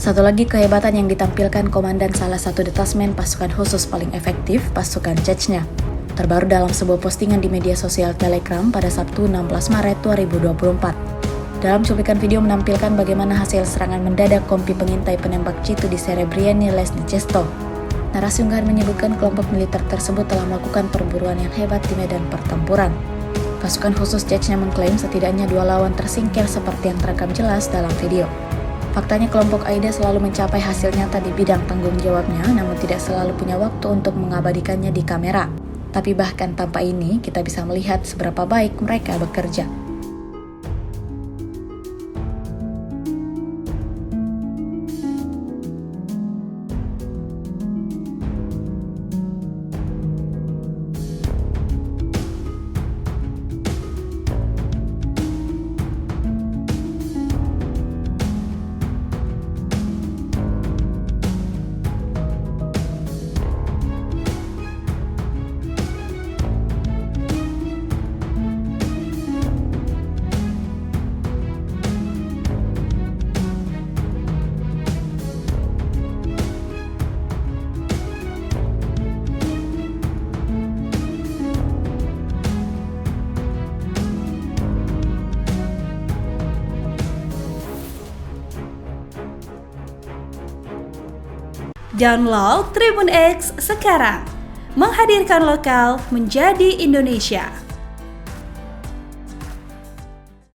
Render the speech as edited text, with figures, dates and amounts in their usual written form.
Satu lagi kehebatan yang ditampilkan komandan salah satu detasmen pasukan khusus paling efektif, pasukan Chechnya. Terbaru dalam sebuah postingan di media sosial Telegram pada Sabtu 16 Maret 2024. Dalam cuplikan video menampilkan bagaimana hasil serangan mendadak kompi pengintai penembak jitu di Serebriany Lesny Chesto. Narasi unggahan menyebutkan kelompok militer tersebut telah melakukan perburuan yang hebat di medan pertempuran. Pasukan khusus Chechnya mengklaim setidaknya 2 lawan tersingkir seperti yang terekam jelas dalam video. Faktanya kelompok AIDA selalu mencapai hasil nyata di bidang tanggung jawabnya, namun tidak selalu punya waktu untuk mengabadikannya di kamera. Tapi bahkan tanpa ini, kita bisa melihat seberapa baik mereka bekerja. Download Tribun X sekarang, menghadirkan lokal menjadi Indonesia.